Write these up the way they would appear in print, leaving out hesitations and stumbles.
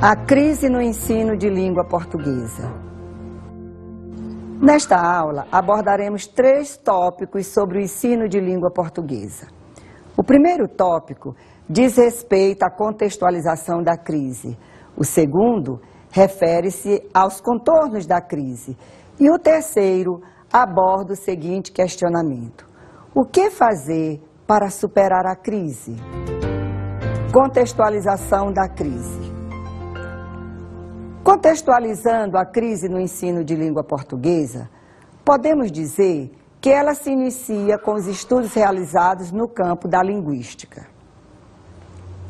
A crise no ensino de língua portuguesa. Nesta aula, abordaremos 3 tópicos sobre o ensino de língua portuguesa. O primeiro tópico diz respeito à contextualização da crise. O segundo refere-se aos contornos da crise. E o terceiro aborda o seguinte questionamento: o que fazer para superar a crise? Contextualização da crise. Contextualizando a crise no ensino de língua portuguesa, podemos dizer que ela se inicia com os estudos realizados no campo da linguística.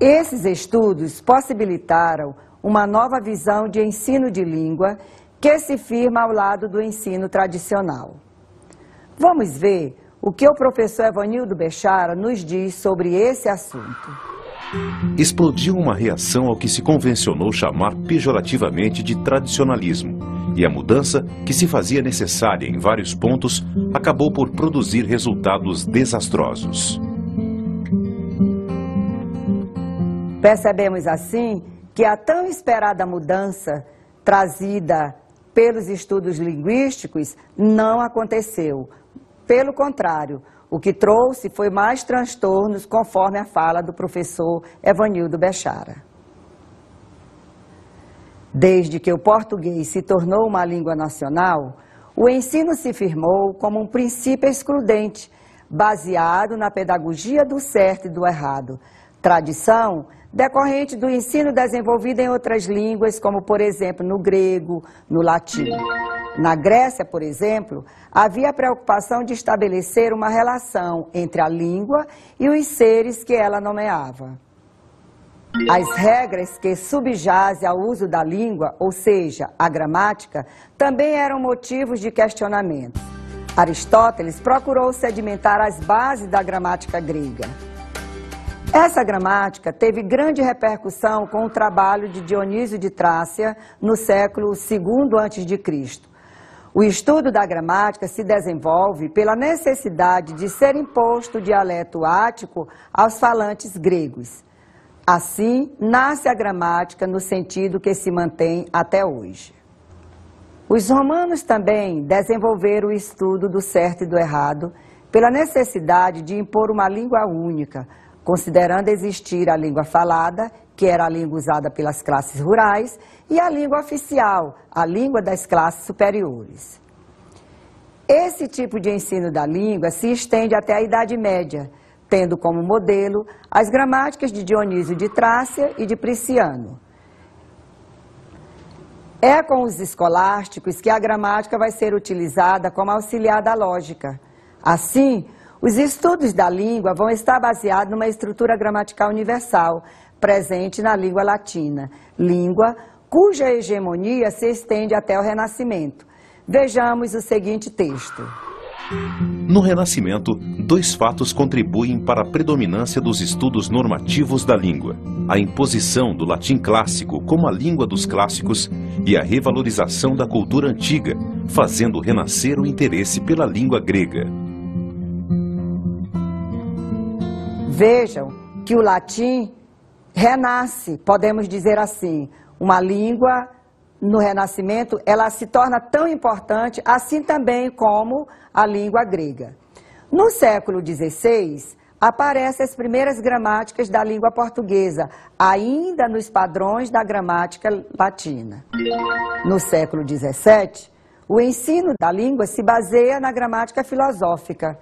Esses estudos possibilitaram uma nova visão de ensino de língua que se firma ao lado do ensino tradicional. Vamos ver o que o professor Evanildo Bechara nos diz sobre esse assunto. Explodiu uma reação ao que se convencionou chamar pejorativamente de tradicionalismo, e a mudança, que se fazia necessária em vários pontos, acabou por produzir resultados desastrosos. Percebemos assim que a tão esperada mudança trazida pelos estudos linguísticos não aconteceu. Pelo contrário, o que trouxe foi mais transtornos, conforme a fala do professor Evanildo Bechara. Desde que o português se tornou uma língua nacional, o ensino se firmou como um princípio excludente, baseado na pedagogia do certo e do errado, tradição decorrente do ensino desenvolvido em outras línguas, como, por exemplo, no grego, no latim. Na Grécia, por exemplo, havia a preocupação de estabelecer uma relação entre a língua e os seres que ela nomeava. As regras que subjazem ao uso da língua, ou seja, a gramática, também eram motivos de questionamento. Aristóteles procurou sedimentar as bases da gramática grega. Essa gramática teve grande repercussão com o trabalho de Dionísio de Trácia no século II a.C. O estudo da gramática se desenvolve pela necessidade de ser imposto o dialeto ático aos falantes gregos. Assim, nasce a gramática no sentido que se mantém até hoje. Os romanos também desenvolveram o estudo do certo e do errado pela necessidade de impor uma língua única, considerando existir a língua falada, que era a língua usada pelas classes rurais, e a língua oficial, a língua das classes superiores. Esse tipo de ensino da língua se estende até a Idade Média, tendo como modelo as gramáticas de Dionísio de Trácia e de Prisciano. É com os escolásticos que a gramática vai ser utilizada como auxiliar da lógica. Assim, os estudos da língua vão estar baseados numa estrutura gramatical universal, presente na língua latina, língua cuja hegemonia se estende até o Renascimento. Vejamos o seguinte texto. No Renascimento, 2 fatos contribuem para a predominância dos estudos normativos da língua: a imposição do latim clássico como a língua dos clássicos e a revalorização da cultura antiga, fazendo renascer o interesse pela língua grega. Vejam que o latim renasce, podemos dizer assim, uma língua no Renascimento, ela se torna tão importante assim também como a língua grega. No século XVI, aparecem as primeiras gramáticas da língua portuguesa, ainda nos padrões da gramática latina. No século XVII, o ensino da língua se baseia na gramática filosófica,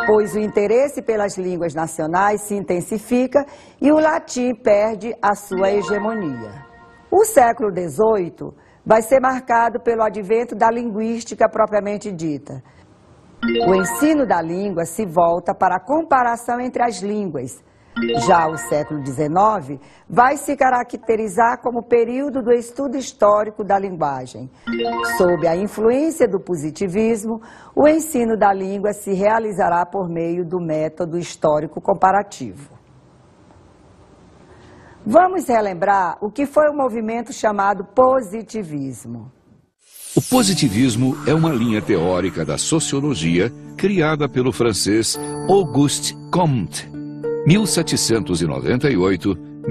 pois o interesse pelas línguas nacionais se intensifica e o latim perde a sua hegemonia. O século XVIII vai ser marcado pelo advento da linguística propriamente dita. O ensino da língua se volta para a comparação entre as línguas. Já o século XIX vai se caracterizar como período do estudo histórico da linguagem. Sob a influência do positivismo, o ensino da língua se realizará por meio do método histórico comparativo. Vamos relembrar o que foi o movimento chamado positivismo. O positivismo é uma linha teórica da sociologia criada pelo francês Auguste Comte, 1798